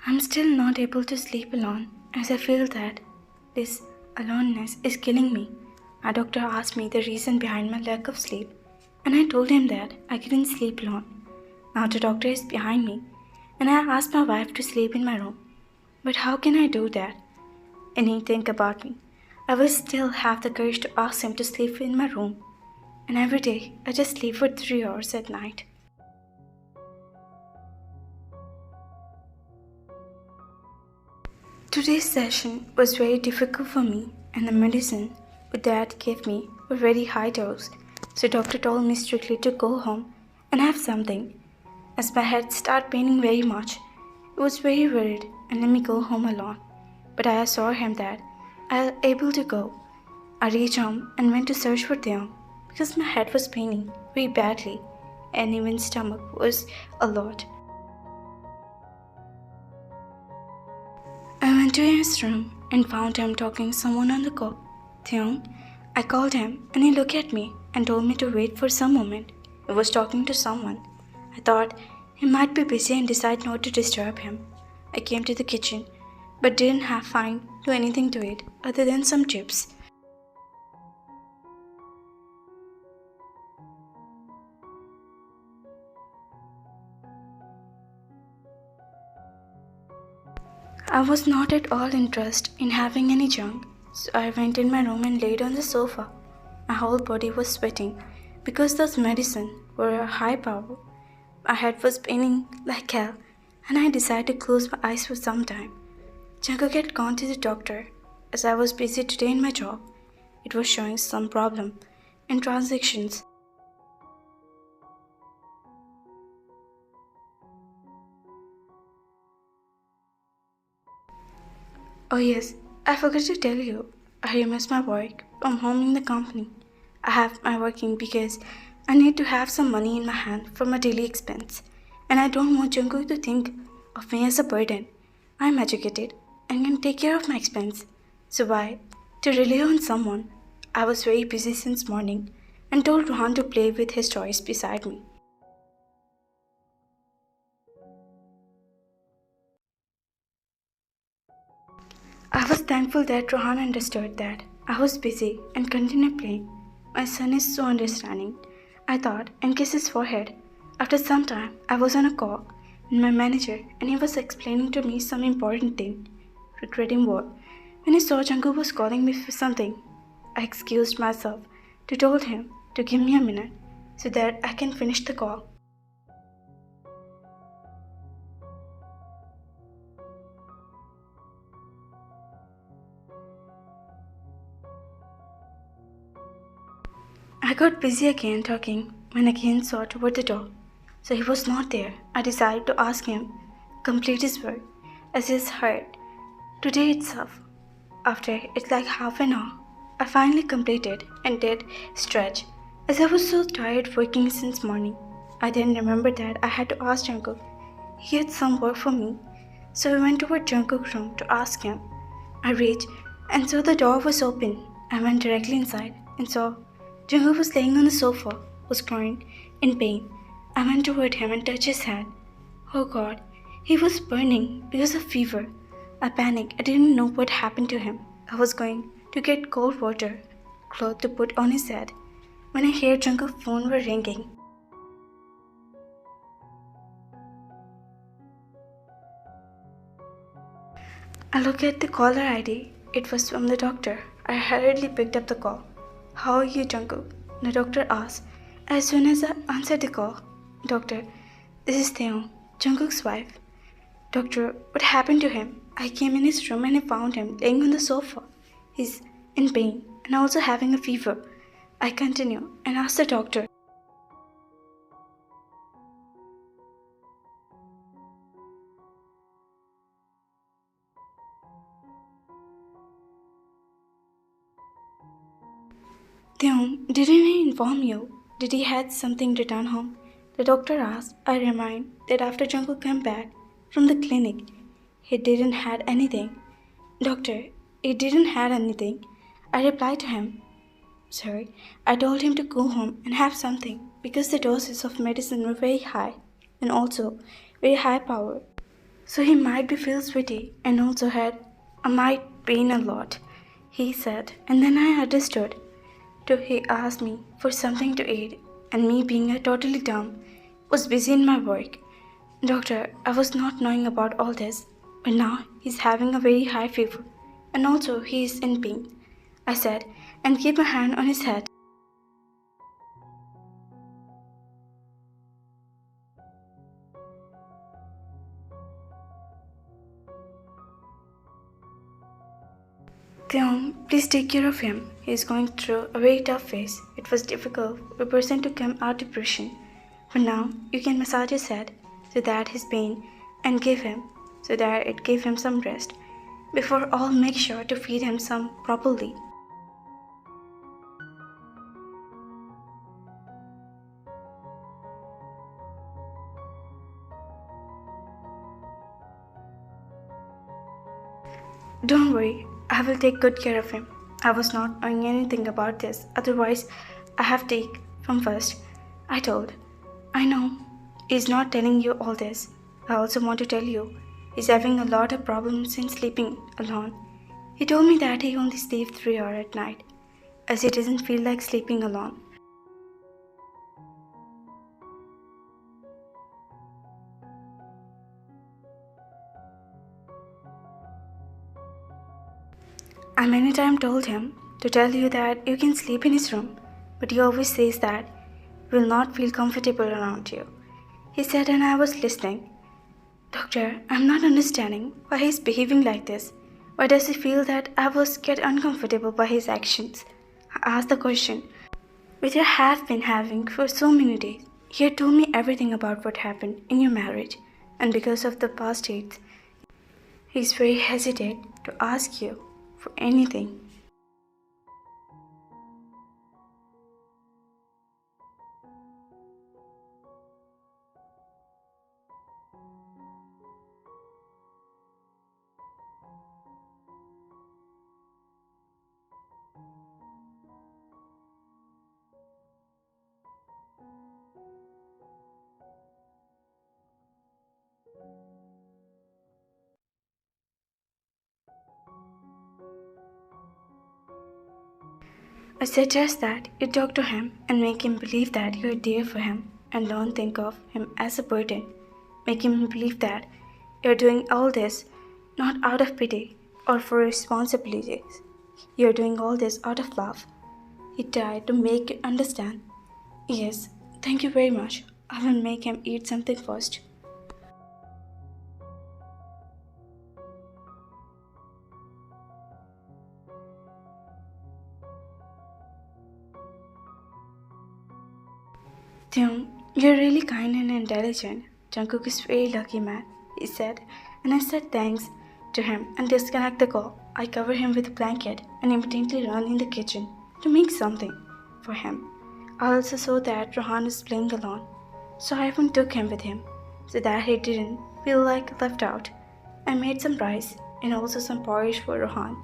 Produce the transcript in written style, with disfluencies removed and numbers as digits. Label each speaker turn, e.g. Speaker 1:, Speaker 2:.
Speaker 1: I'm still not able to sleep alone as I feel that this aloneness is killing me. My doctor asked me the reason behind my lack of sleep, and I told him that I couldn't sleep alone. Now the doctor is behind me, and I asked my wife to sleep in my room. But how can I do that? Anything about me. I will still have the courage to ask him to sleep in my room. And every day, I just sleep for 3 hours at night. Today's session was very difficult for me, and the medicine Dad gave me were very high dose. So doctor told me strictly to go home and have something. As my head started paining very much, I was very worried and let me go home alone. But I assured him that I was able to go. I reached home and went to search for Taehyung because my head was paining very badly and even stomach was a lot. I went to his room and found him talking to someone on the call. Taehyung, I called him and he looked at me and told me to wait for some moment. He was talking to someone. I thought he might be busy and decided not to disturb him. I came to the kitchen but didn't find anything to eat other than some chips. I was not at all interested in having any junk, so I went in my room and laid on the sofa. My whole body was sweating because those medicines were high power. My head was paining like hell, and I decided to close my eyes for some time. Jungkook had gone to the doctor as I was busy today in my job. It was showing some problem in transactions. Oh yes, I forgot to tell you. I miss my work from home in the company. I have my working because I need to have some money in my hand for my daily expense. And I don't want Jungkook to think of me as a burden. I am educated and can take care of my expense. So why? To rely on someone. I was very busy since morning and told Rohan to play with his toys beside me. I was thankful that Rohan understood that I was busy and continued playing. My son is so understanding, I thought, and kissed his forehead. After some time, I was on a call with my manager and he was explaining to me some important thing. Regretting what? When I saw Jungkook was calling me for something, I excused myself to told him to give me a minute so that I can finish the call. I got busy again talking when I again saw toward the door. So he was not there. I decided to ask him complete his work as his heart today itself. After it's like half an hour, I finally completed and did stretch as I was so tired working since morning. I then remembered that I had to ask Jungkook. He had some work for me, so I went toward Jungkook's room to ask him. I reached and saw the door was open. I went directly inside and saw Jungkook was laying on the sofa, was crying in pain. I went toward him and touched his head. Oh God, he was burning because of fever. I panicked. I didn't know what happened to him. I was going to get cold water, cloth to put on his head, when I heard Jungkook's phone were ringing. I looked at the caller ID. It was from the doctor. I hurriedly picked up the call. How are you, Jungkook? The doctor asked as soon as I answered the call. Doctor, this is Taehyung, Jungkook's wife. Doctor, what happened to him? I came in his room and I found him laying on the sofa. He's in pain and also having a fever. I continue and asked the doctor. Taehyung, didn't he inform you? Did he had something returned home? The doctor asked. I remind that after Jungkook came back from the clinic, he didn't had anything. Doctor, he didn't had anything. I replied to him. Sorry, I told him to go home and have something because the doses of medicine were very high and also very high power. So he might be feel sweaty and also had a might pain a lot, he said, and then I understood. So he asked me for something to eat, and me being a totally dumb, was busy in my work. Doctor, I was not knowing about all this, but now he's having a very high fever, and also he is in pain, I said, and keep a hand on his head. Taehyung, please take care of him. He is going through a very tough phase. It was difficult for a person to come out of depression. For now, you can massage his head so that his pain and give him some rest. Before all, make sure to feed him some properly. Don't worry, I will take good care of him. I was not knowing anything about this, otherwise, I have take from first. I told. I know, he's not telling you all this. I also want to tell you, he's having a lot of problems in sleeping alone. He told me that he only sleeps 3 hours at night, as he doesn't feel like sleeping alone. I many times told him to tell you that you can sleep in his room, but he always says that he will not feel comfortable around you. He said, and I was listening. Doctor, I'm not understanding why he's behaving like this. Why does he feel that I was get uncomfortable by his actions? I asked the question, which I have been having for so many days. He had told me everything about what happened in your marriage, and because of the past dates, he's very hesitant to ask you for anything. I suggest that you talk to him and make him believe that you're there for him and don't think of him as a burden. Make him believe that you're doing all this not out of pity or for responsibilities. You're doing all this out of love. He tried to make you understand. Yes, thank you very much. I will make him eat something first. Taehyung, you're really kind and intelligent. Jungkook is very lucky man, he said, and I said thanks to him and disconnect the call. I covered him with a blanket and immediately ran in the kitchen to make something for him. I also saw that Rohan was playing alone, so I even took him with him so that he didn't feel like left out. I made some rice and also some porridge for Rohan.